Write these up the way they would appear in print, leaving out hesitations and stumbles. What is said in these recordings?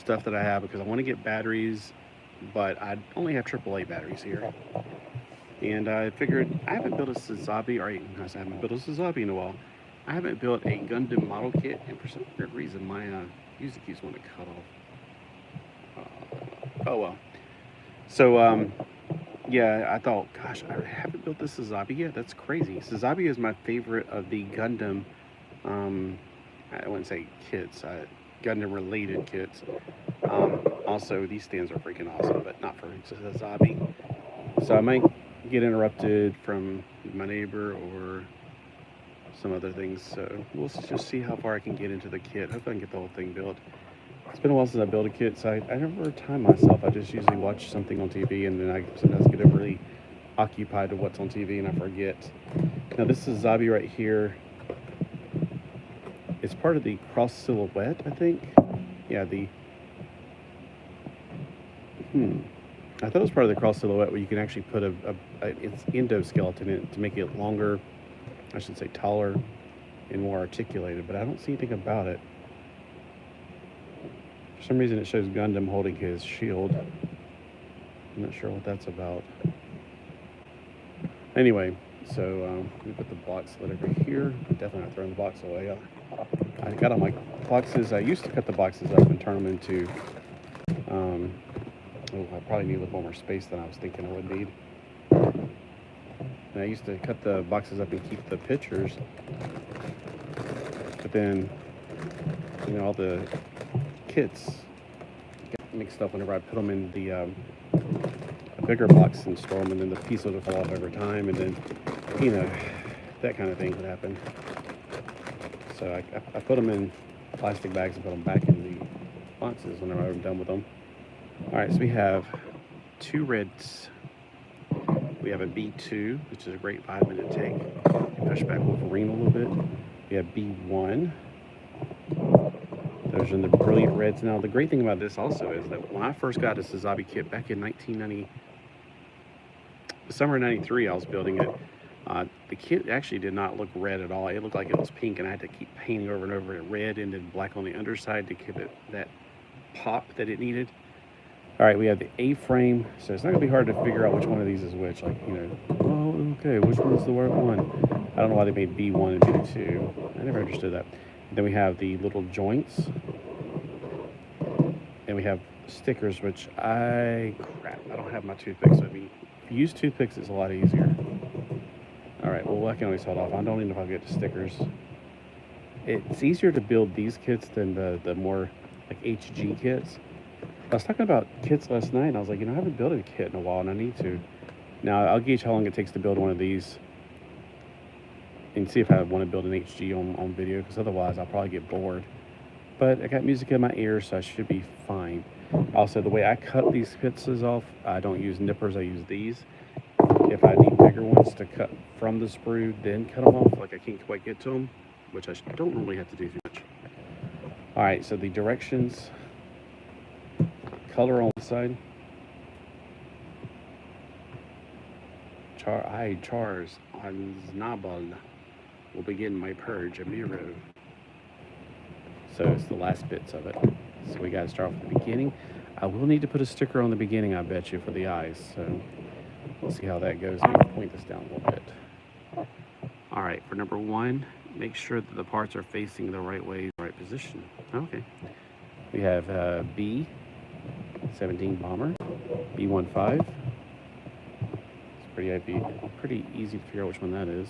stuff that I have because I want to get batteries, but I only have AAA batteries here. And I figured I haven't built a Sazabi, or I haven't built a Sazabi in a while. I haven't built a Gundam model kit, and for some weird reason my music keeps wanting to cut off. Oh well. So yeah, I thought, gosh, I haven't built the Sazabi yet. That's crazy. Sazabi is my favorite of the Gundam. I wouldn't say kits. Gundam related kits. Also, these stands are freaking awesome, but not for Sazabi. So I might get interrupted from my neighbor or some other things. So we'll just see how far I can get into the kit. Hope I can get the whole thing built. It's been a while since I built a kit, so I never time myself. I just usually watch something on TV, and then I sometimes get overly occupied with what's on TV, and I forget. Now this is Sazabi right here. It's part of the cross silhouette, I think. Yeah, I thought it was part of the cross silhouette where you can actually put its endoskeleton in it to make it longer, I should say taller and more articulated, but I don't see anything about it. For some reason it shows Gundam holding his shield. I'm not sure what that's about. Anyway, so we put the box lid over here. I'm definitely not throwing the box away. I got all my boxes. I used to cut the boxes up and turn them into, I probably need a little more space than I was thinking I would need. And I used to cut the boxes up and keep the pictures. But then, you know, all the kits got mixed up whenever I put them in the a bigger box and store them, and then the piece would fall off over time, and then, you know, that kind of thing would happen. So I put them in plastic bags and put them back in the boxes whenever I'm done with them. All right, so we have two reds. We have a B2, which is a great 5-minute take. Push back Wolverine a little bit. We have B1. Those are in the brilliant reds. Now, the great thing about this also is that when I first got a Sazabi kit back in summer of 93, I was building it. The kit actually did not look red at all. It looked like it was pink, and I had to keep painting over and over it red and then black on the underside to give it that pop that it needed. All right, we have the A-frame, so it's not gonna be hard to figure out which one of these is which. Like, you know, oh, okay, which one's the right one? I don't know why they made B1 and B2. I never understood that. And then we have the little joints, and we have stickers, which I don't have my toothpicks with me. If you use toothpicks, it's a lot easier. All right, well, I can always hold off. I don't even know if I'll get the stickers. It's easier to build these kits than the more like HG kits. I was talking about kits last night, and I was like, you know, I haven't built a kit in a while, and I need to. Now, I'll gauge how long it takes to build one of these and see if I want to build an HG on video, because otherwise I'll probably get bored. But I got music in my ears, so I should be fine. Also, the way I cut these pieces off, I don't use nippers, I use these. If I need bigger ones to cut from the sprue, then cut them off, like I can't quite get to them, which I don't normally have to do too much. All right, so the directions, color on the side. Charles Aznabal will begin my purge of Miro. So it's the last bits of it. So we got to start off at the beginning. I will need to put a sticker on the beginning, I bet you, for the eyes. So we'll see how that goes. Let me point this down a little bit. All right, for number 1, make sure that the parts are facing the right way, right position. Okay. We have B17 bomber, B15. It's pretty easy to figure out which one that is.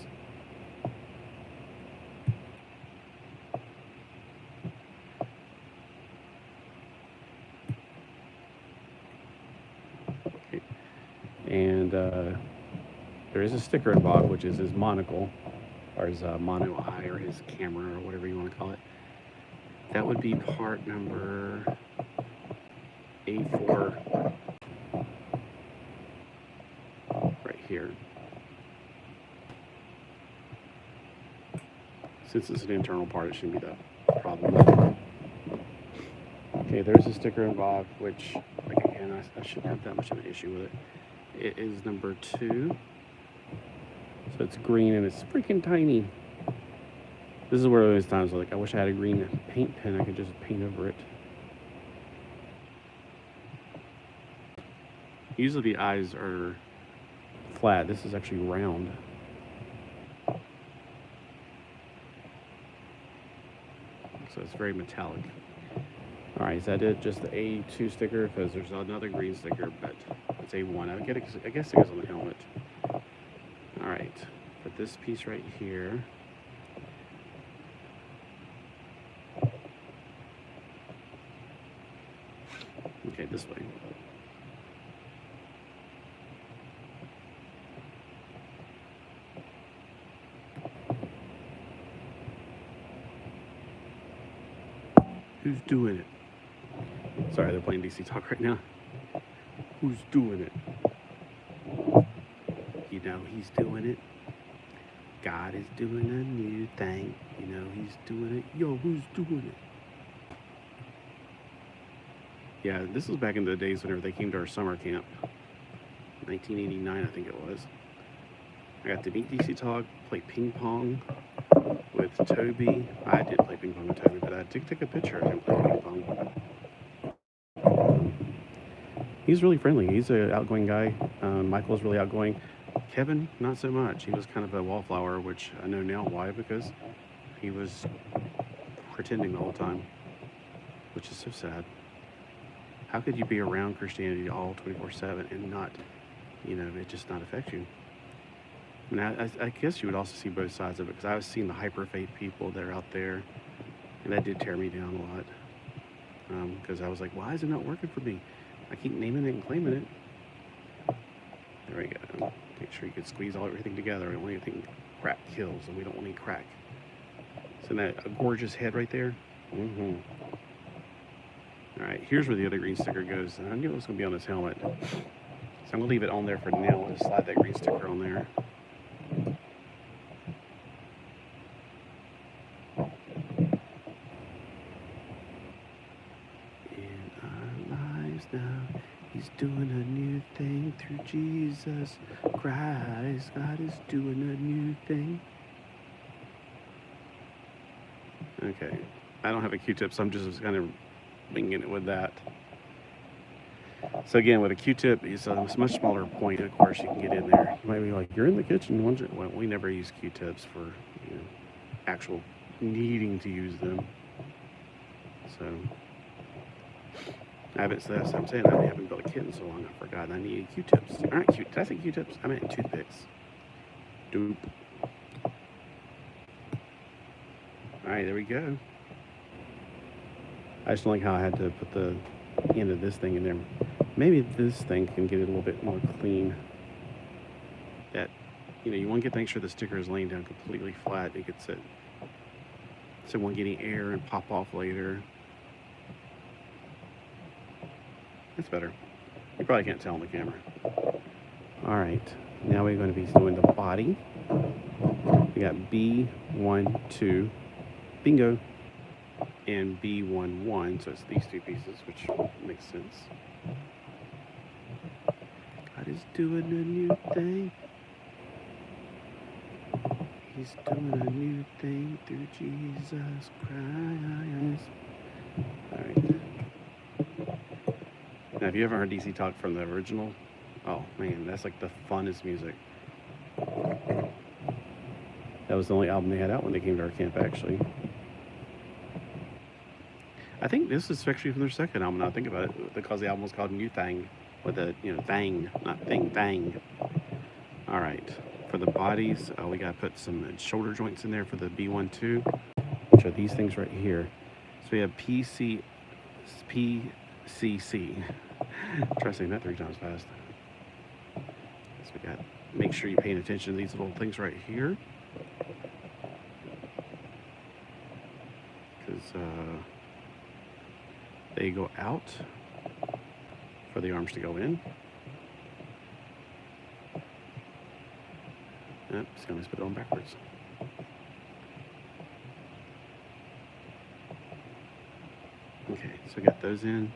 Okay. And there is a sticker involved, which is his monocle, or his mono eye, or his camera, or whatever you want to call it. That would be part number A4 right here. Since it's an internal part, it shouldn't be that problem. Okay, there's a sticker involved, which, like, again, I shouldn't have that much of an issue with it. It is number 2. So it's green and it's freaking tiny. This is where those times like I wish I had a green paint pen. I could just paint over it. Usually the eyes are flat. This is actually round. So it's very metallic. All right, is that it? Just the A2 sticker? Because there's another green sticker, but it's A1. I guess it goes on the helmet. All right, put this piece right here. Okay, this way. Who's doing it? Sorry, they're playing DC Talk right now. Who's doing it? You know he's doing it. God is doing a new thing. You know he's doing it. Yo, who's doing it? Yeah, this was back in the days whenever they came to our summer camp. 1989, I think it was. I got to meet DC Talk, play ping pong with Toby. I didn't play ping pong with Toby, but I did take a picture of him playing ping pong. He's really friendly. He's an outgoing guy. Michael's really outgoing. Kevin, not so much. He was kind of a wallflower, which I know now why, because he was pretending the whole time, which is so sad. How could you be around Christianity all 24/7 and not, you know, it just not affect you? I mean, I guess you would also see both sides of it, because I was seeing the hyper faith people that are out there, and that did tear me down a lot. Because I was like, why is it not working for me? I keep naming it and claiming it. There we go. Make sure you can squeeze everything together. We don't want anything crack kills, and we don't want any crack. So that a gorgeous head right there. All right, here's where the other green sticker goes. And I knew it was going to be on this helmet. So I'm going to leave it on there for now. Just slide that green sticker on there. In our lives now, he's doing a new thing through Jesus Christ. God is doing a new thing. Okay, I don't have a Q-tip, so I'm just kind of winging it with that. So again, with a Q-tip, it's a much smaller point. Of course, you can get in there. You might be like, "You're in the kitchen." Well, we never use Q-tips for, you know, actual needing to use them. So I haven't. So that's what I'm saying. I haven't built a kit in so long. I forgot. I needed Q-tips. Aren't Q? Did I say Q-tips? I meant toothpicks. Doop. All right, there we go. I just don't like how I had to put the end of this thing in there. Maybe this thing can get it a little bit more clean. That, you know, you want to make sure the sticker is laying down completely flat. It gets it, so it won't get any air and pop off later. That's better. You probably can't tell on the camera. All right, now we're going to be doing the body. We got B12, bingo, and B11, so it's these two pieces, which makes sense. God is doing a new thing. He's doing a new thing through Jesus Christ. All right. Now, if you ever heard DC Talk from the original, oh man, that's like the funnest music. That was the only album they had out when they came to our camp, actually. I think this is actually from their second album. Now I think about it, because the album was called New Thang, with a, you know, thang, not thing, thang. All right, for the bodies, we got to put some shoulder joints in there for the B12, which are these things right here. So we have PCC. Try saying that 3 times fast. So we got, make sure you're paying attention to these little things right here, because they go out for the arms to go in. Yep, it's going to put it on backwards. Okay, so we got those in.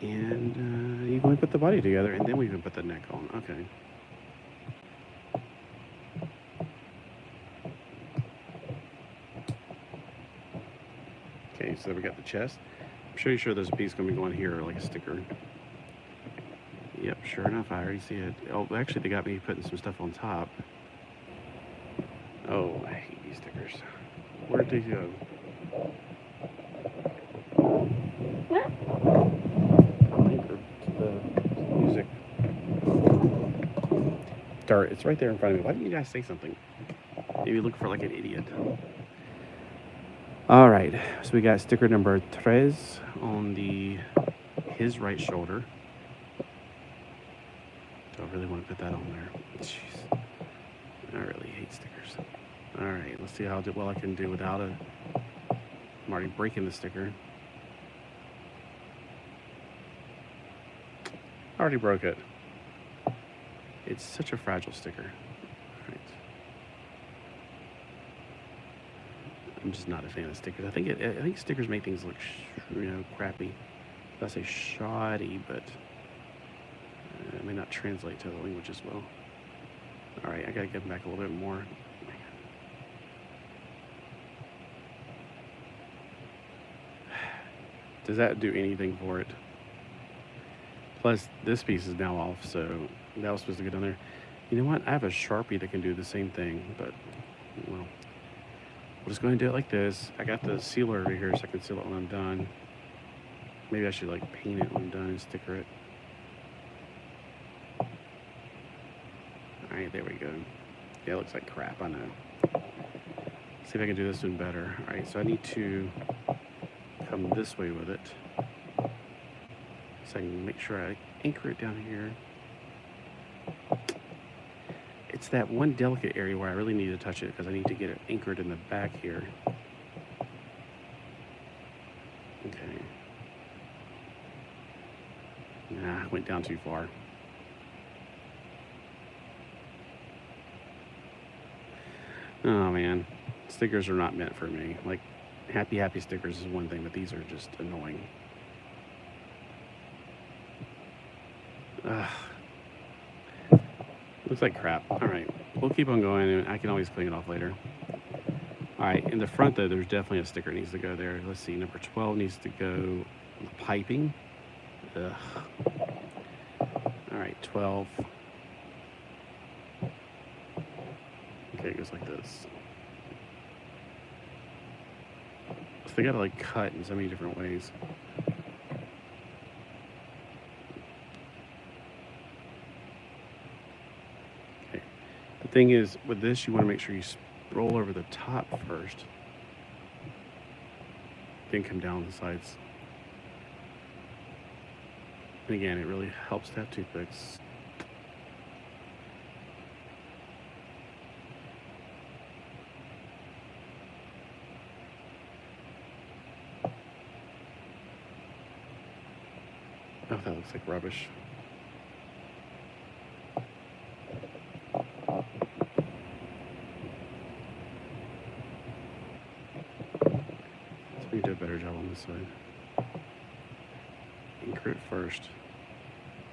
And you can put the body together, and then we can put the neck on. Okay. Okay, so we got the chest. I'm pretty sure there's a piece going to be going here, like a sticker. Yep, sure enough, I already see it. Oh, actually, they got me putting some stuff on top. Oh, I hate these stickers. Where'd they go? The music. Dart, it's right there in front of me. Why didn't you guys say something? Maybe look for like an idiot. All right, so we got sticker number tres on his right shoulder. Do I really want to put that on there? Jeez, I really hate stickers. All right, let's see how well I can do without it. I'm already breaking the sticker. I already broke it. It's such a fragile sticker. All right. I'm just not a fan of stickers. I think stickers make things look, crappy. I say shoddy, but it may not translate to the language as well. All right, I gotta get them back a little bit more. Does that do anything for it? Plus, this piece is now off, so that was supposed to get on there. You know what? I have a Sharpie that can do the same thing, but, well, we're just going to do it like this. I got the sealer over here so I can seal it when I'm done. Maybe I should, like, paint it when I'm done and sticker it. All right, there we go. Yeah, it looks like crap, I know. See if I can do this one better. All right, so I need to come this way with it, so I can make sure I anchor it down here. It's that one delicate area where I really need to touch it because I need to get it anchored in the back here. Okay. Nah, I went down too far. Oh man, stickers are not meant for me. Like, happy stickers is one thing, but these are just annoying. Looks like crap. All right, we'll keep on going, and I can always clean it off later. All right, in the front though, there's definitely a sticker that needs to go there. Let's see, number 12 needs to go piping. Ugh. All right, 12. Okay, it goes like this. So they gotta like cut in so many different ways. Okay. The thing is, with this, you want to make sure you roll over the top first, then come down the sides. And again, it really helps to have toothpicks. Oh, that looks like rubbish. So we do a better job on this side. Anchor it first.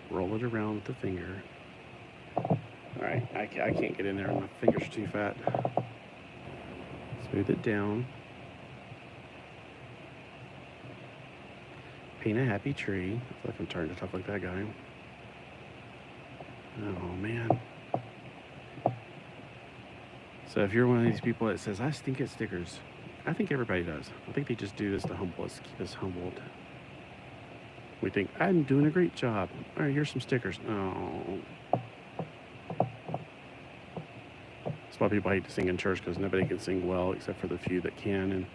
Roll it around with the finger. Alright, I can't get in there. My fingers are too fat. Smooth it down. Paint a happy tree. I feel like I'm starting to talk like that guy. Oh man. So if you're one of these people that says, I stink at stickers, I think everybody does. I think they just do this to humble us, keep us humbled. We think, I'm doing a great job. All right, here's some stickers. Oh. That's why people hate to sing in church, because nobody can sing well except for the few that can, and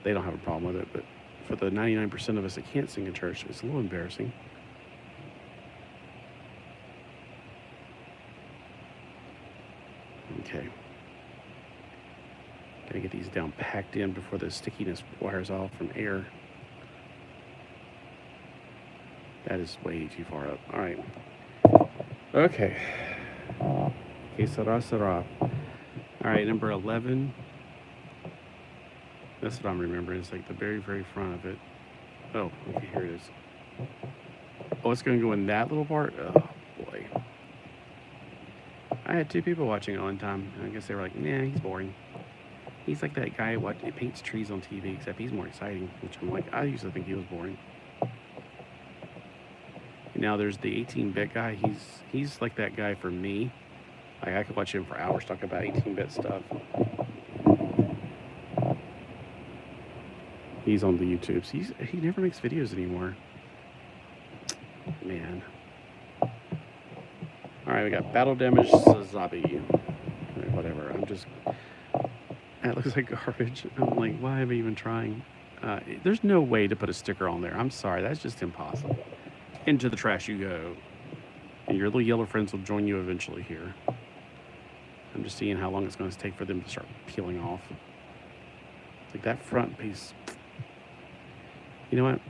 they don't have a problem with it. But for the 99% of us that can't sing in church, it's a little embarrassing. Okay. Gotta get these down packed in before the stickiness wears off from air. That is way too far up. All right. Okay. Que será, será. All right, number 11. That's what I'm remembering. It's like the very, very front of it. Oh, okay, here it is. Oh, it's going to go in that little part? Oh, boy. I had two people watching it one time. I guess they were like, nah, he's boring. He's like that guy who paints trees on TV, except he's more exciting, which I'm like, I used to think he was boring. Now there's the 18-bit guy. He's like that guy for me. Like I could watch him for hours talk about 18-bit stuff. He's on the YouTubes. He never makes videos anymore. Man. All right, we got battle damage Sazabi. Whatever. That looks like garbage. I'm like, why am I even trying? There's no way to put a sticker on there. I'm sorry, that's just impossible. Into the trash you go. And your little yellow friends will join you eventually here. I'm just seeing how long it's going to take for them to start peeling off. Like that front piece. You know what?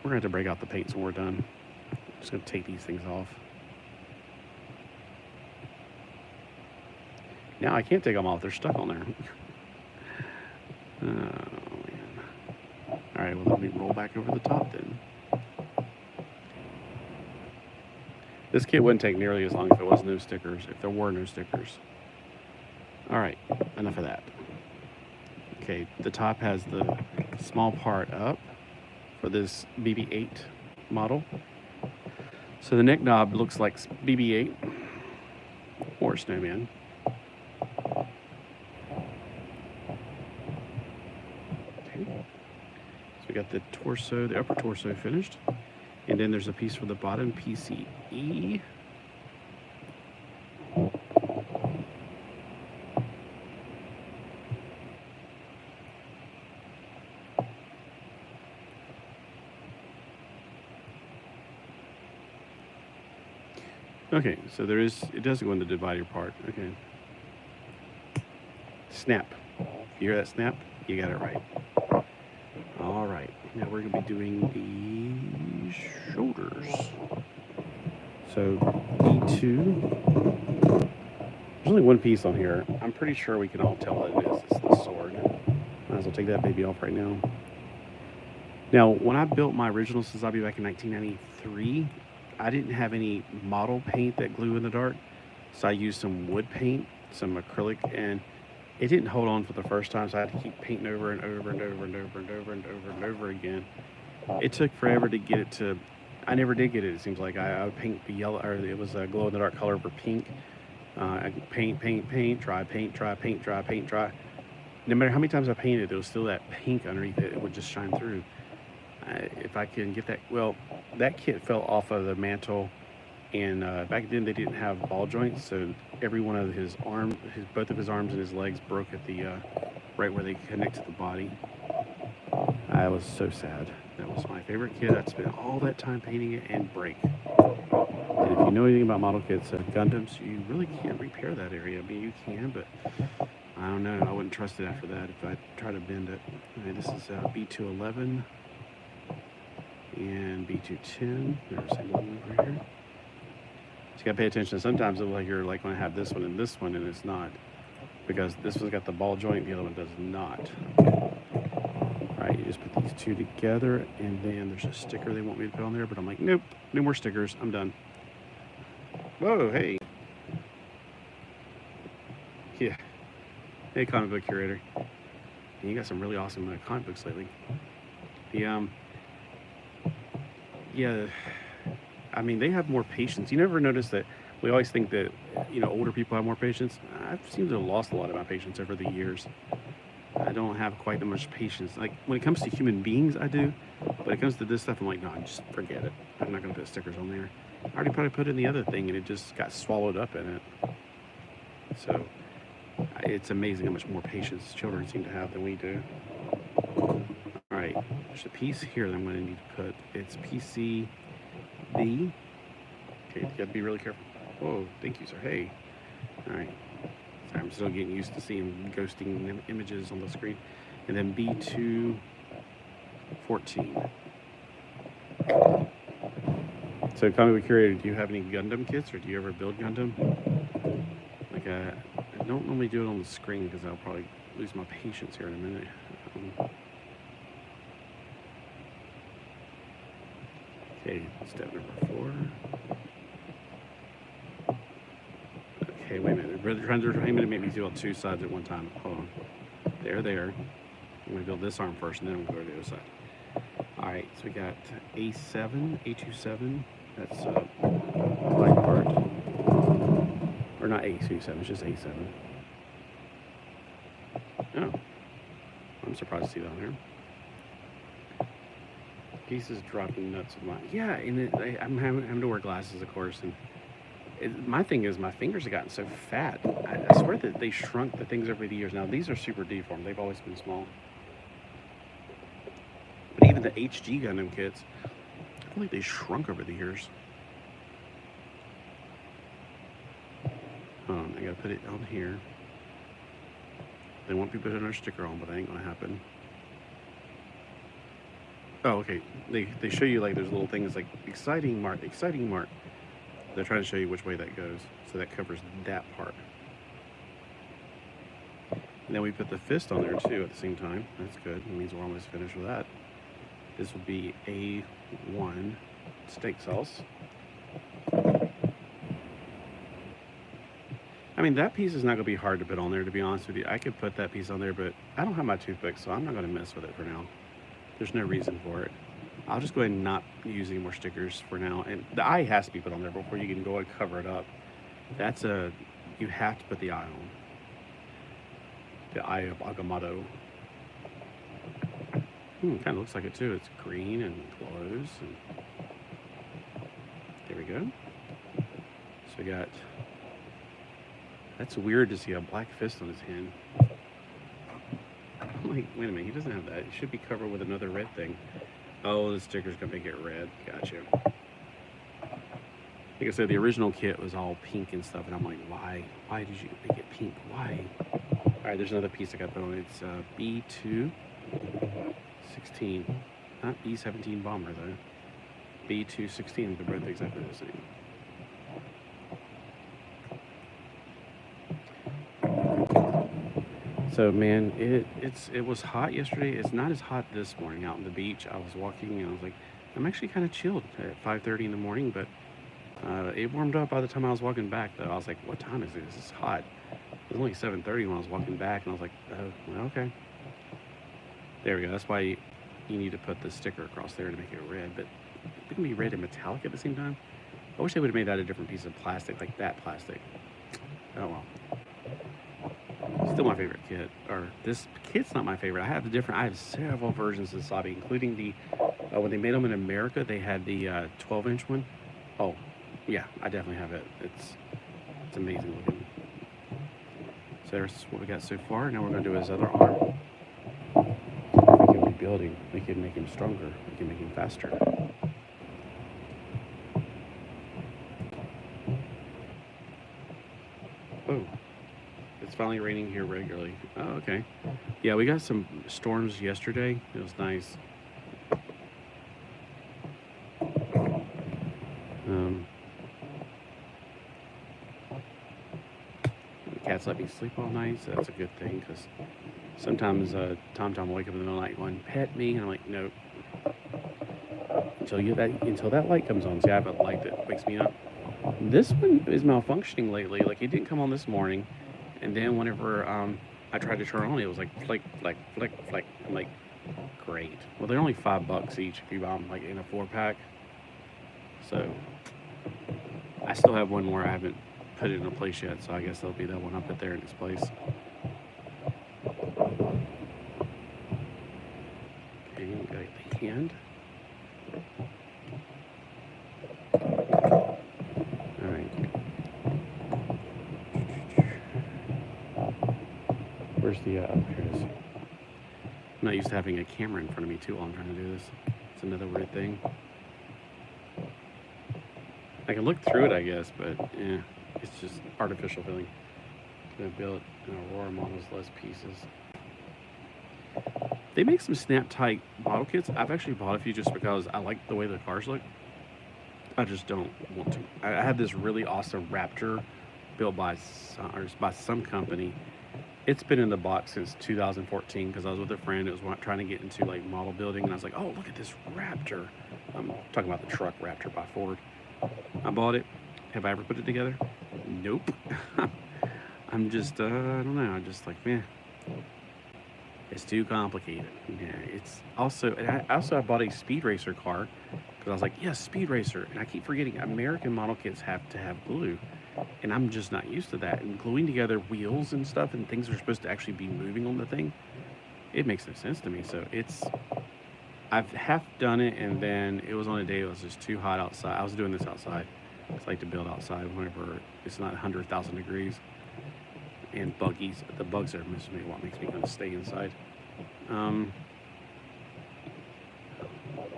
We're going to have to break out the paints when we're done. I'm just going to take these things off. Now I can't take them off. They're stuck on there. Oh, man. All right, well, let me roll back over the top then. This kit wouldn't take nearly as long if there was no stickers, if there were no stickers. All right, enough of that. Okay, the top has the small part up for this BB-8 model. So the neck knob looks like BB-8 or Snowman. Okay. So we got the torso, the upper torso finished. And then there's a piece for the bottom, PCE. Okay, so it does go in the divider part. Okay. Snap. You hear that snap? You got it right. All right, now we're gonna be doing the shoulders. So B2, there's only one piece on here. I'm pretty sure we can all tell what it is. It's the sword. Might as well take that baby off right now. Now, when I built my original Sazabi back in 1993, I didn't have any model paint that glue in the dark, so I used some wood paint, some acrylic, and it didn't hold on for the first time, so I had to keep painting over and over and over and over and over and over and over again. It took forever to get it to, I never did get it, it seems like. I would paint the yellow, or it was a glow-in-the-dark color for pink. I paint, try, paint, try, paint, try, paint, try. No matter how many times I painted, there was still that pink underneath it. It would just shine through. If I can get that, well, that kit fell off of the mantle, and back then they didn't have ball joints, so every one of his arms, both of his arms and his legs broke at the right where they connect to the body. I was so sad. That was my favorite kit. I'd spent all that time painting it and break. And if you know anything about model kits, Gundams, you really can't repair that area. I mean, you can, but I don't know. I wouldn't trust it after that if I try to bend it. Okay, this is B211 and B210. There's a one over here. So you gotta pay attention. Sometimes it'll like you're like when I have this one, and it's not, because this one's got the ball joint, the other one does not. All right, you just put these two together, and then there's a sticker they want me to put on there, but I'm like, nope, no more stickers. I'm done. Whoa, hey. Yeah. Hey, comic book curator. And you got some really awesome comic books lately. The yeah, I mean, they have more patience. You never notice that we always think that, you know, older people have more patience. I've seemed to have lost a lot of my patience over the years. I don't have quite that much patience. Like, when it comes to human beings, I do. But when it comes to this stuff, I'm like, no, just forget it. I'm not going to put stickers on there. I already probably put in the other thing, and it just got swallowed up in it. So, it's amazing how much more patience children seem to have than we do. All right, there's a piece here that I'm going to need to put. It's PCB. Okay, you got to be really careful. Whoa, thank you, sir. Hey. All right. Sorry, I'm still getting used to seeing ghosting images on the screen. And then B214. So, comic book curator, do you have any Gundam kits, or do you ever build Gundam? Like, I don't normally do it on the screen because I'll probably lose my patience here in a minute. Okay, step number 4. Okay, wait a minute. They're trying to make me do on two sides at one time. Hold on. There. I'm going to build this arm first, and then I'm going to go to the other side. Alright, so we got A7, A27. That's black part. Or not A27, it's just A7. Oh. I'm surprised to see that on here. Pieces dropping nuts of mine. Yeah, and I'm having to wear glasses, of course. And my thing is, my fingers have gotten so fat. I swear that they shrunk the things over the years. Now, these are super deformed. They've always been small. But even the HG Gundam kits, I feel like they shrunk over the years. I gotta put it on here. They want people to put another sticker on, but that ain't gonna happen. Oh, okay. They show you like there's little things like exciting mark, exciting mark. They're trying to show you which way that goes, so that covers that part. And then we put the fist on there too at the same time. That's good. It means we're almost finished with that. This will be A1 steak sauce. I mean, that piece is not going to be hard to put on there, to be honest with you. I could put that piece on there, but I don't have my toothpick, so I'm not going to mess with it for now. There's no reason for it. I'll just go ahead and not use any more stickers for now. And the eye has to be put on there before you can go and cover it up. That's you have to put the eye on. The eye of Agamotto. Kind of looks like it too. It's green and glows. And there we go. So we got... That's weird to see a black fist on his hand. I'm like, wait a minute, he doesn't have that. It should be covered with another red thing. Oh, the sticker's gonna make it red. Gotcha. Like I said, the original kit was all pink and stuff, and I'm like, why? Why did you make it pink? Why? Alright, there's another piece I got put on. It's B2 16. Not B17 bomber though. B2 16, they're both exactly the same. So man, it was hot yesterday. It's not as hot this morning out on the beach. I was walking and I was like, I'm actually kind of chilled at 5:30 in the morning, but it warmed up by the time I was walking back though. I was like, what time is it? This is hot. It was only 7:30 when I was walking back, and I was like, oh, well, okay. There we go. That's why you need to put the sticker across there to make it red, but it can be red and metallic at the same time. I wish they would have made that a different piece of plastic, like that plastic. Oh well. Still my favorite kit. Or this kit's not my favorite. I have several versions of Sazabi, including the when they made them in America, they had the 12-inch one. Oh, yeah, I definitely have it. It's amazing looking. So there's what we got so far. Now we're gonna do his other arm. We can rebuild him. We can make him stronger. We can make him faster. Oh. It's finally raining here regularly. Oh, okay. Yeah, we got some storms yesterday. It was nice. The cats let me sleep all night, so that's a good thing, because sometimes Tom will wake up in the middle of the night going, pet me, and I'm like, nope. Until that light comes on. See, I have a light that wakes me up. This one is malfunctioning lately. Like, it didn't come on this morning. And then whenever I tried to turn it on, it was like flick, flick, flick, flick. I'm like, great. Well, they're only $5 each if you buy them like in a 4-pack. So I still have one more. I haven't put it in a place yet, so I guess that'll be that one I'll put there in its place. Okay, we got the hand. Where's the, here it is. I'm not used to having a camera in front of me too while I'm trying to do this. It's another weird thing. I can look through it, I guess, but yeah, it's just artificial feeling. I'm gonna build an Romanos less pieces. They make some snap tight bottle kits. I've actually bought a few just because I like the way the cars look. I just don't want to. I have this really awesome Raptor built by some company. It's been in the box since 2014 because I was with a friend. It was trying to get into like model building, and I was like, oh, look at this Raptor. I'm talking about the truck Raptor by Ford. I bought it. Have I ever put it together? Nope. I'm just, I don't know. I'm just like, man. It's too complicated. Yeah, it's also, and I bought a speed racer car because I was like, yes, speed racer. And I keep forgetting American model kits have to have glue. And I'm just not used to that. And gluing together wheels and stuff and things that are supposed to actually be moving on the thing, it makes no sense to me. So I've half done it, and then it was on a day it was just too hot outside. I was doing this outside. I like to build outside whenever it's not 100,000 degrees. And buggies, the bugs are what makes me kind of stay inside.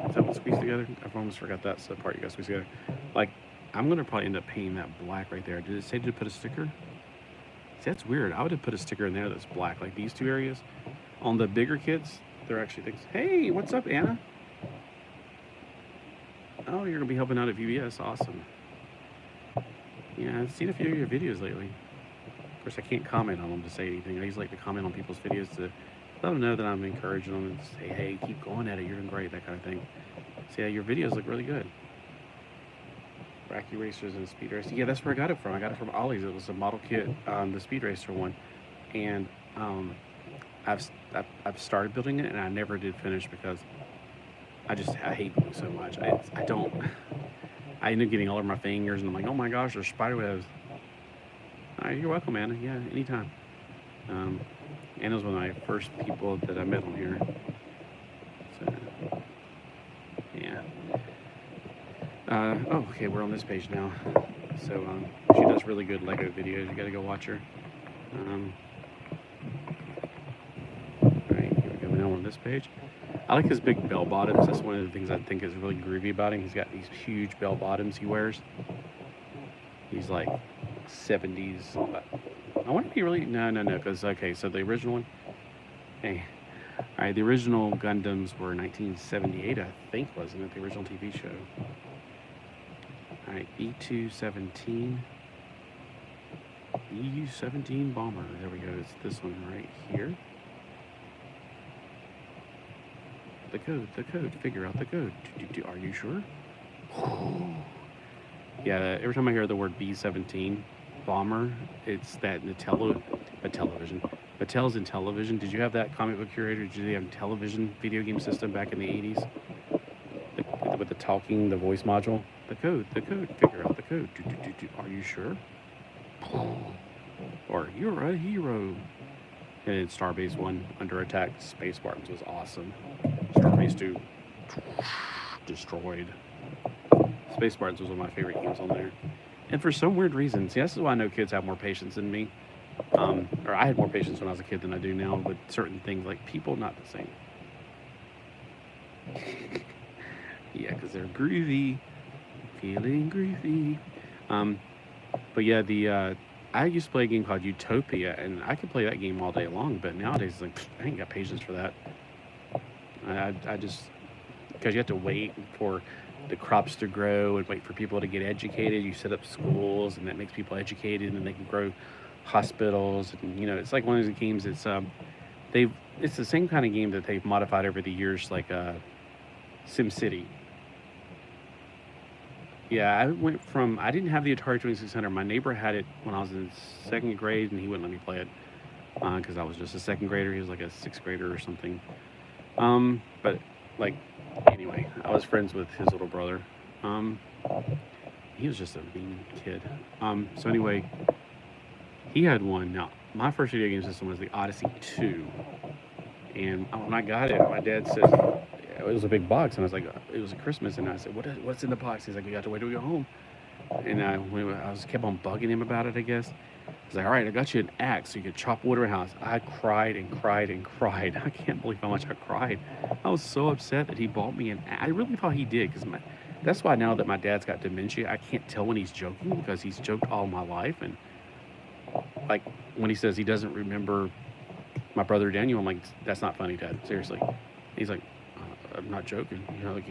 Is that what squeeze together? I've almost forgot that's the part you guys squeeze together. Like, I'm gonna probably end up painting that black right there. Did it say to put a sticker? See, that's weird. I would have put a sticker in there that's black, like these two areas. On the bigger kits, they're actually things. Hey, what's up, Anna? Oh, you're gonna be helping out at VBS. Awesome. Yeah, I've seen a few of your videos lately. Of course, I can't comment on them to say anything. I usually like to comment on people's videos to let them know that I'm encouraging them and say, hey, keep going at it. You're doing great, that kind of thing. So yeah, your videos look really good. Wacky Racers and Speed Racer. Yeah, that's where I got it from. I got it from Ollie's. It was a model kit, the Speed Racer one. And I've started building it, and I never did finish because I hate glue so much. I end up getting all over my fingers, and I'm like, oh my gosh, there's spider webs. All right, you're welcome, Anna. Yeah, anytime. Anna's one of my first people that I met on here. So, yeah. Oh, okay, we're on this page now. So, she does really good Lego videos. You gotta go watch her. Alright, here we go. Now on this page. I like his big bell bottoms. That's one of the things I think is really groovy about him. He's got these huge bell bottoms he wears. He's like 70s. I want to be really, no, because, okay, so the original one, hey, all right, the original Gundams were 1978, I think, wasn't it, the original TV show? All right, E217, EU-17 bomber, there we go, it's this one right here. The code, figure out the code. Are you sure? Yeah, every time I hear the word B-17, bomber, it's that television. Mattel's in television. Did you have that comic book curator? Did you have television video game system back in the 80s? With the talking, the voice module? The code, figure out the code. Are you sure? Or you're a hero. And then Starbase 1, Under Attack, Space Spartans was awesome. Starbase 2, destroyed. Space Spartans was one of my favorite games on there. And for some weird reason, see, this is why I know kids have more patience than me. Or I had more patience when I was a kid than I do now with certain things, like people not the same. Yeah, because they're groovy. Feeling groovy. But yeah, I used to play a game called Utopia, and I could play that game all day long, but nowadays, it's like, I ain't got patience for that. I just, because you have to wait for the crops to grow and wait for people to get educated. You set up schools, and that makes people educated, and they can grow hospitals. And, you know, it's like one of those games. It's the same kind of game that they've modified over the years, like SimCity. Yeah, I didn't have the Atari 2600. My neighbor had it when I was in second grade, and he wouldn't let me play it because I was just a second grader. He was like a sixth grader or something. But like, anyway, I was friends with his little brother. He was just a mean kid. So anyway, he had one. Now, my first video game system was the Odyssey 2. And when I got it, my dad said, it was a big box, and I was like, it was a Christmas, and I said, what's in the box? He's like, you got to wait till we go home. And I kept on bugging him about it, I guess. He's like, all right, I got you an axe so you could chop wood around the house. I cried and cried and cried. I can't believe how much I cried. I was so upset that he bought me an axe. I really thought he did, because that's why now that my dad's got dementia, I can't tell when he's joking, because he's joked all my life. And like when he says he doesn't remember my brother Daniel, I'm like, that's not funny, Dad. Seriously. He's like, I'm not joking. You know, like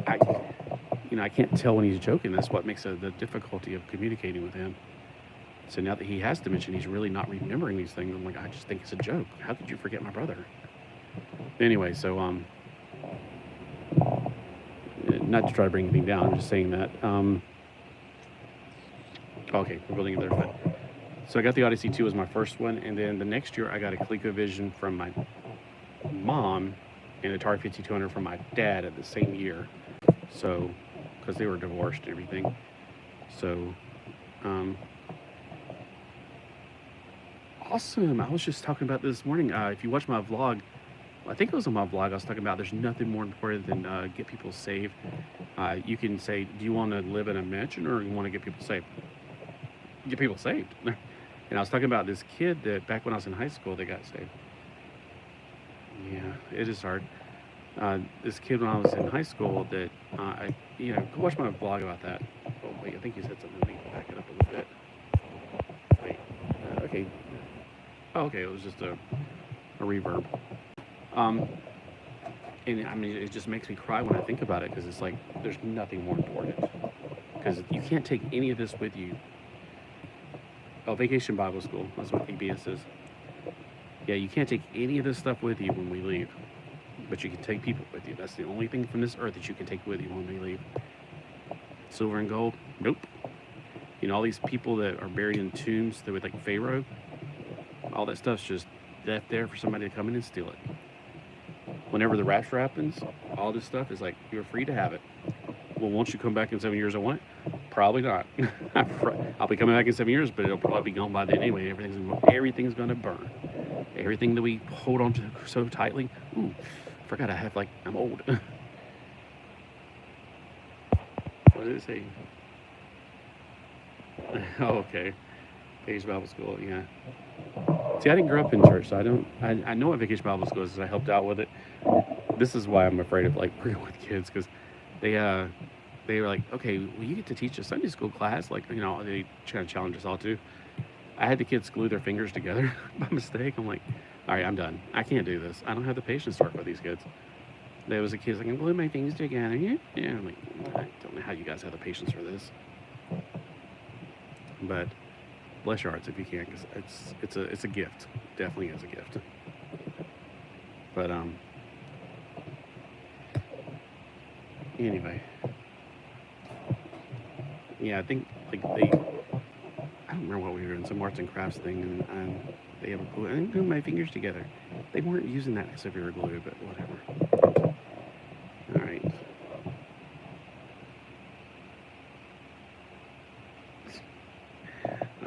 I can't tell when he's joking. That's what makes the difficulty of communicating with him. So now that he has dementia, he's really not remembering these things. I'm like, I just think it's a joke. How could you forget my brother? Anyway, so not to try to bring anything down. I'm just saying that. Okay, we're building it there. But so I got the Odyssey 2 as my first one, and then the next year I got a ColecoVision from my mom an Atari 5200 from my dad at the same year. So, because they were divorced and everything. So, awesome. I was just talking about this morning. If you watch my vlog, I think it was on my vlog, I was talking about there's nothing more important than get people saved. You can say, do you want to live in a mansion or you want to get people saved? Get people saved. And I was talking about this kid that back when I was in high school, they got saved. Yeah, it is hard. This kid when I was in high school that, go watch my vlog about that. Oh, wait, I think you said something. Let me back it up a little bit. Wait, okay. Oh, okay, it was just a reverb. And I mean, it just makes me cry when I think about it because it's like there's nothing more important. Because you can't take any of this with you. Oh, Vacation Bible School. That's what VBS is. Yeah, you can't take any of this stuff with you when we leave. But you can take people with you. That's the only thing from this earth that you can take with you when we leave. Silver and gold? Nope. You know, all these people that are buried in tombs that with like Pharaoh, all that stuff's just left there for somebody to come in and steal it. Whenever the rapture happens, all this stuff is like, you're free to have it. Well, won't you come back in 7 years I want it? Probably not. I'll be coming back in 7 years, but it'll probably be gone by then anyway. Everything's going to burn. Everything that we hold on to so tightly. Ooh, I forgot I'm old. What did it say? Oh, okay. Vacation Bible School, yeah. See, I didn't grow up in church, so I know what Vacation Bible School is, because I helped out with it. This is why I'm afraid of working with kids, because they were like, okay, well, you get to teach a Sunday school class, they try to challenge us all to. I had the kids glue their fingers together by mistake. I'm like, all right, I'm done. I can't do this. I don't have the patience to work with these kids. There was a kid like, I'm gluing my fingers together. Yeah, I'm like, I don't know how you guys have the patience for this. But bless your hearts if you can, because it's a gift. Definitely is a gift. But anyway, yeah, I think I don't remember what we were doing, some arts and crafts thing, and they have a glue. I didn't glue my fingers together. They weren't using that severe glue, but whatever. All right.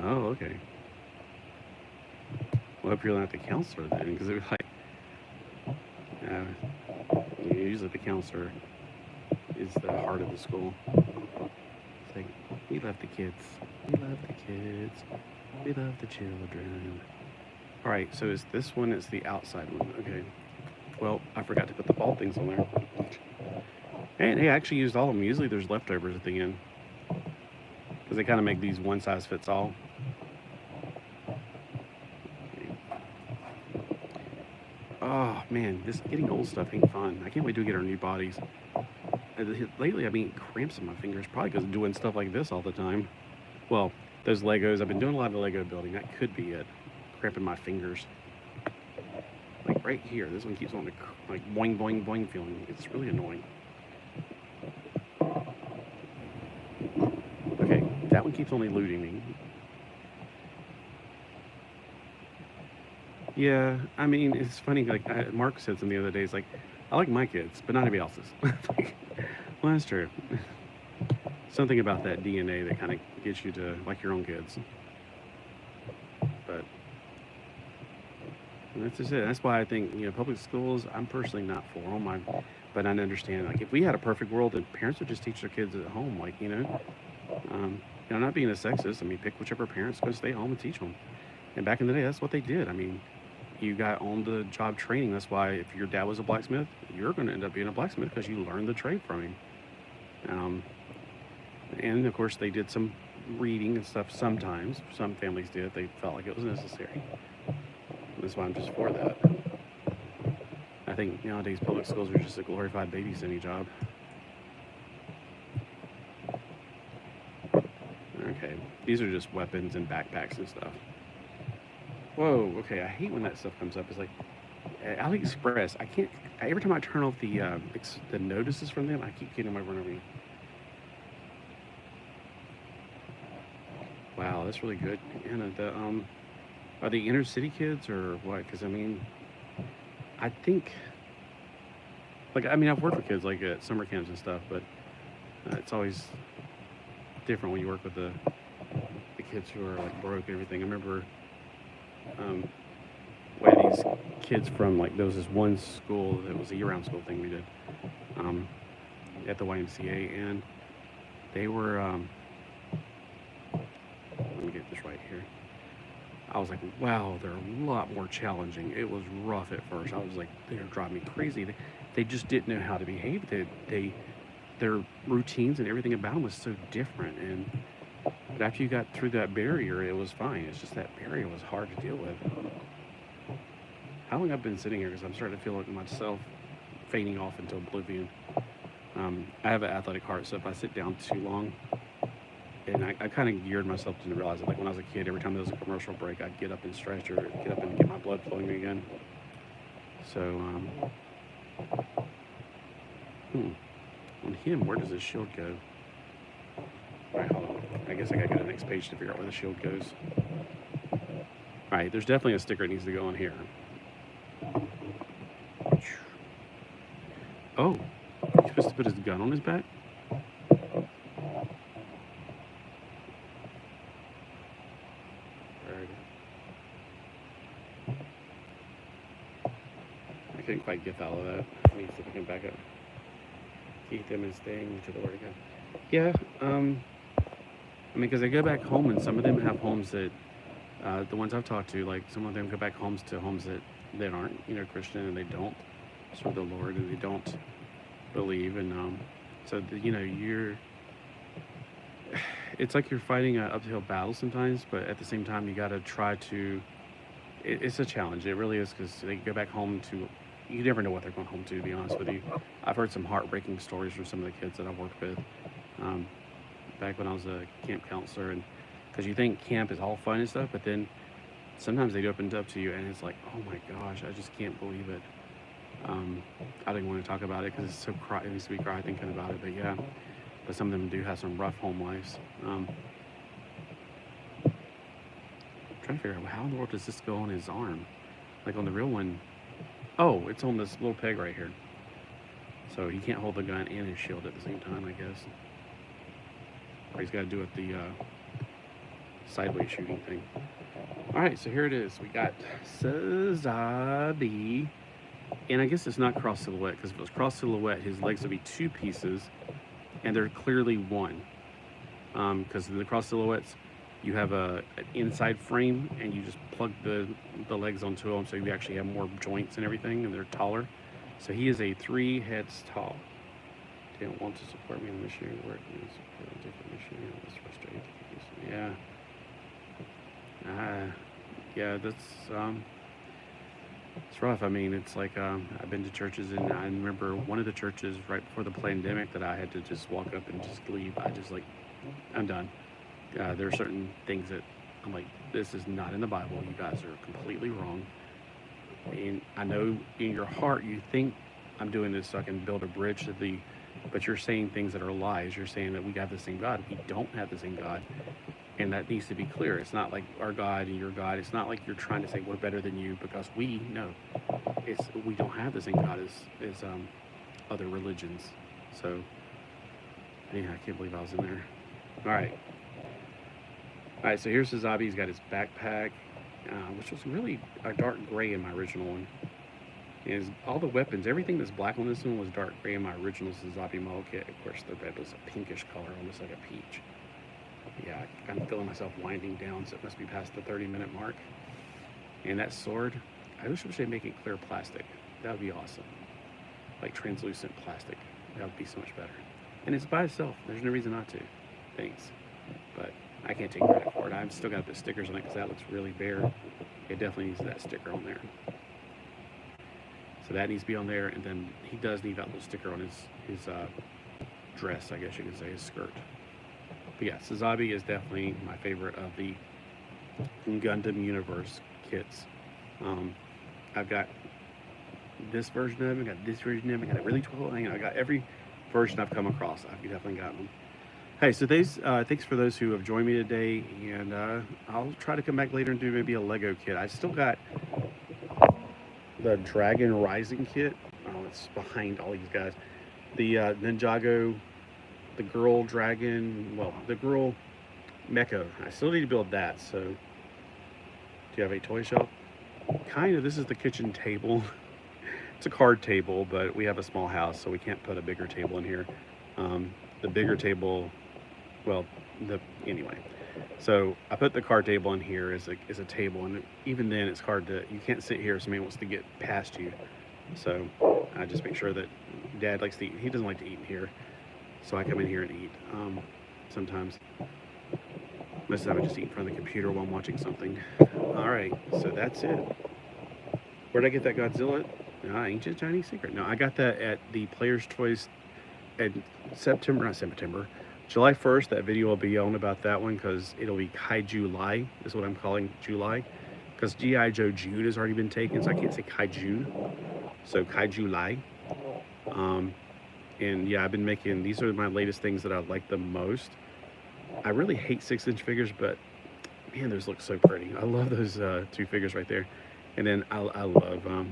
Oh, okay. Well, if you're not the counselor then, because it was usually the counselor is the heart of the school. It's like, we love the kids. We love the kids. We love the children. All right, so is this one? It's the outside one. Okay. Well, I forgot to put the ball things on there. And hey, I actually used all of them. Usually there's leftovers at the end, because they kind of make these one size fits all. Oh man, this getting old stuff ain't fun. I can't wait to get our new bodies. Lately, I've been cramps in my fingers, probably because I'm doing stuff like this all the time. Well, those Legos, I've been doing a lot of Lego building. That could be it. Cramping my fingers. Like right here, this one keeps on boing, boing, boing feeling. It's really annoying. Okay, that one keeps on eluding me. Yeah, I mean, it's funny, Mark said something the other day, it's like, I like my kids, but not anybody else's. Well, that's true. Something about that DNA that kind of gets you to like your own kids. But that's just it. That's why I think, public schools, I'm personally not for them. But I understand, if we had a perfect world, then parents would just teach their kids at home, not being a sexist. I mean, pick whichever parent's going to stay home and teach them. And back in the day, that's what they did. I mean, you got on the job training. That's why if your dad was a blacksmith, you're going to end up being a blacksmith because you learned the trade from him. And of course, they did some reading and stuff sometimes. Some families did. They felt like it was necessary. That's why I'm just for that. I think nowadays public schools are just a glorified babysitting job. Okay, these are just weapons and backpacks and stuff. Whoa, okay, I hate when that stuff comes up. It's like, AliExpress, every time I turn off the notices from them, I keep getting them over and over again. Wow, that's really good. Anna, are they inner city kids or what? Because, I mean, I think, like, I mean, I've worked with kids like at summer camps and stuff, but it's always different when you work with the kids who are like broke and everything. I remember we had these kids from, like, there was this one school that was a year-round school thing we did at the YMCA, and they were let me get this right here. I was like, wow, they're a lot more challenging. It was rough at first. I was like, they're driving me crazy. They just didn't know how to behave. Their routines and everything about them was so different. But after you got through that barrier, it was fine. It's just that barrier was hard to deal with. How long I've been sitting here, because I'm starting to feel like myself fading off into oblivion. I have an athletic heart, so if I sit down too long, and I kind of geared myself to realize that, like when I was a kid, every time there was a commercial break, I'd get up and stretch or get up and get my blood flowing again. So, on him, where does his shield go? All right, hold on. I guess I gotta go to the next page to figure out where the shield goes. All right, there's definitely a sticker that needs to go on here. Oh, he's supposed to put his gun on his back? I couldn't quite get all of that. Let me see if I can back up. Keep them and staying to the word of God. Yeah, I mean, because I go back home, and some of them have homes that, the ones I've talked to, like some of them go back homes to homes that aren't, Christian, and they don't serve the Lord, and they don't believe, and so it's like you're fighting an uphill battle sometimes, but at the same time you got to try to. It's a challenge. It really is, because they go back home to. You never know what they're going home to be honest with you. I've heard some heartbreaking stories from some of the kids that I've worked with. Back when I was a camp counselor, and because you think camp is all fun and stuff, but then sometimes they open it up to you, and it's like, oh my gosh, I just can't believe it. I don't even want to talk about it because it's so it makes me cry thinking about it. But yeah, but some of them do have some rough home lives. I'm trying to figure out how in the world does this go on his arm, like on the real one. Oh, it's on this little peg right here. So he can't hold the gun and his shield at the same time, I guess. Or he's got to do it the sideways shooting thing. All right, so here it is. We got Sazabi. And I guess it's not cross silhouette, because if it was cross silhouette, his legs would be two pieces, and they're clearly one. Because in the cross silhouettes, you have an inside frame, and you just plug the legs onto them, so you actually have more joints and everything, and they're taller. So he is a 3 heads tall. Didn't want to support me in the missionary work. Support a different missionary. That's frustrating. Yeah. Yeah, that's it's rough. I mean, it's like I've been to churches, and I remember one of the churches right before the pandemic that I had to just walk up and just leave. I just like, I'm done. There are certain things that I'm like, this is not in the Bible. You guys are completely wrong. And I know in your heart you think I'm doing this so I can build a bridge to but you're saying things that are lies. You're saying that we got the same God. We don't have the same God. And that needs to be clear. It's not like our God and your God. It's not like you're trying to say we're better than you, because we know we don't have the same God as other religions. So yeah, I can't believe I was in there. All right, so here's Sazabi. He's got his backpack, which was really a dark gray in my original one. And all the weapons, everything that's black on this one was dark gray in my original Sazabi model kit. Of course, the red was a pinkish color, almost like a peach. Yeah, I'm feeling myself winding down, so it must be past the 30-minute mark. And that sword, I wish they'd make it clear plastic. That would be awesome. Like translucent plastic. That would be so much better. And it's by itself. There's no reason not to. Thanks. But I can't take credit for it. I've still got the stickers on it because that looks really bare. It definitely needs that sticker on there. So that needs to be on there, and then he does need that little sticker on his dress, I guess you could say, his skirt. But yeah, Sazabi is definitely my favorite of the Gundam universe kits. I've got this version of him, I got this version of him, I got a really tall, I got every version I've come across. I've definitely got them. Hey, so thanks for those who have joined me today, and I'll try to come back later and do maybe a Lego kit. I still got the Dragon Rising kit. Oh, it's behind all these guys. The Ninjago, the girl dragon, well, the girl mecha. I still need to build that. So, do you have a toy shelf? Kind of. This is the kitchen table. It's a card table, but we have a small house, so we can't put a bigger table in here. The bigger table, well, anyway. So I put the card table in here as a table, and even then it's hard to, you can't sit here if somebody wants to get past you. So I just make sure that Dad likes to eat. He doesn't like to eat in here, so I come in here and eat sometimes. Most of the time I just eat in front of the computer while I'm watching something. All right, so that's it. Where'd I get that Godzilla? Ancient Chinese secret. No, I got that at the Players' Choice at July 1st. That video will be on about that one because it'll be Kaiju Lai, is what I'm calling July. Because G.I. Joe Jude has already been taken, so I can't say Kaiju. So Kaiju Lai. And yeah, I've been making, these are my latest things that I like the most. I really hate 6-inch figures, but man, those look so pretty. I love those two figures right there. And then I love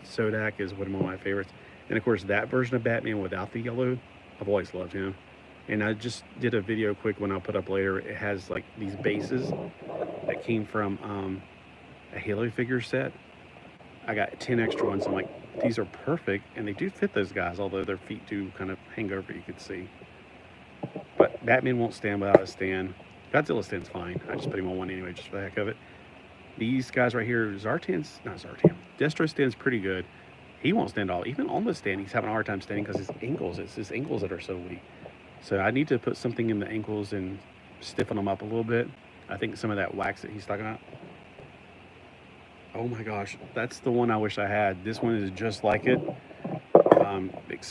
Sodak is one of my favorites. And of course, that version of Batman without the yellow, I've always loved him. And I just did a video quick one I'll put up later. It has like these bases that came from a Halo figure set. I got 10 extra ones. I'm like, these are perfect. And they do fit those guys, although their feet do kind of hang over, you could see. But Batman won't stand without a stand. Godzilla stands fine. I just put him on one anyway, just for the heck of it. These guys right here, Destro stands pretty good. He won't stand all. Even on the stand, he's having a hard time standing because his ankles, it's his ankles that are so weak. So I need to put something in the ankles and stiffen them up a little bit. I think some of that wax that he's talking about. Oh my gosh, that's the one I wish I had. This one is just like it,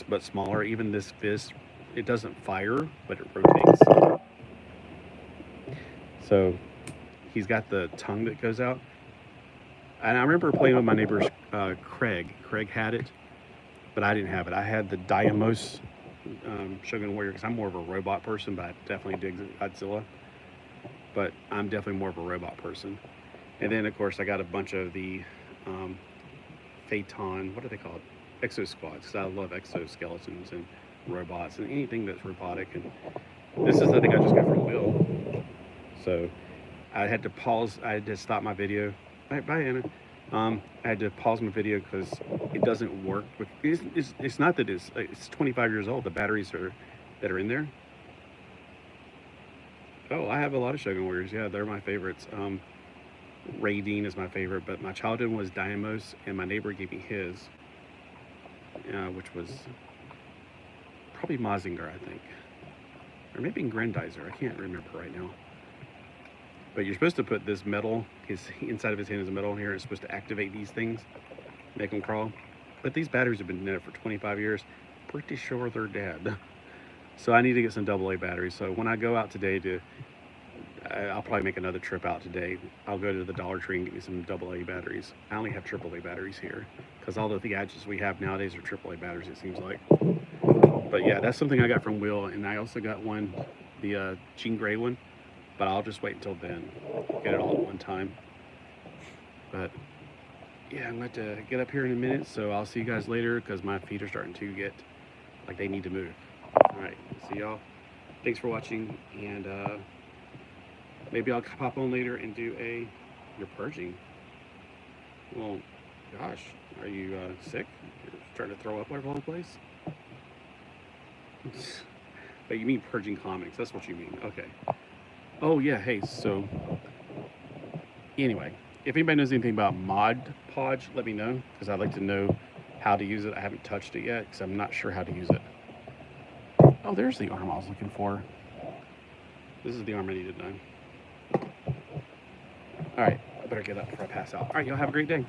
but smaller. Even this fist, it doesn't fire, but it rotates. So he's got the tongue that goes out. And I remember playing with my neighbor's Craig. Craig had it, but I didn't have it. I had the Diamos Shogun Warrior because I'm more of a robot person, but I definitely dig Godzilla. But I'm definitely more of a robot person. And then, of course, I got a bunch of the Phaeton, what are they called? Exosquads, because I love exoskeletons and robots and anything that's robotic. And this is the thing I just got from Will. So I had to pause, I had to stop my video. Bye, Anna. I had to pause my video because it doesn't work. It's not that it's 25 years old. The batteries that are in there. Oh, I have a lot of Shogun Warriors. Yeah, they're my favorites. Raideen is my favorite, but my childhood was Diamos, and my neighbor gave me his, which was probably Mazinger, I think. Or maybe Grandizer. I can't remember right now. But you're supposed to put this metal, inside of his hand is a metal in here. It's supposed to activate these things, make them crawl. But these batteries have been in there for 25 years. Pretty sure they're dead. So I need to get some AA batteries. So when I go out today I'll probably make another trip out today. I'll go to the Dollar Tree and get me some AA batteries. I only have AAA batteries here because all the gadgets we have nowadays are AAA batteries, it seems like. But yeah, that's something I got from Will. And I also got one, the Jean Grey one. But I'll just wait until then, get it all at one time. But yeah, I'm going to get up here in a minute, so I'll see you guys later because my feet are starting to get like they need to move. All right, see y'all. Thanks for watching, and maybe I'll pop on later and do you're purging. Well, gosh, are you sick? You're starting to throw up all over the place? But you mean purging comics, that's what you mean, okay. Oh yeah, hey, so anyway, if anybody knows anything about Mod Podge, let me know, because I'd like to know how to use it. I haven't touched it yet, because I'm not sure how to use it. Oh, there's the arm I was looking for. This is the arm I needed done. All right, I better get up before I pass out. All right, y'all have a great day.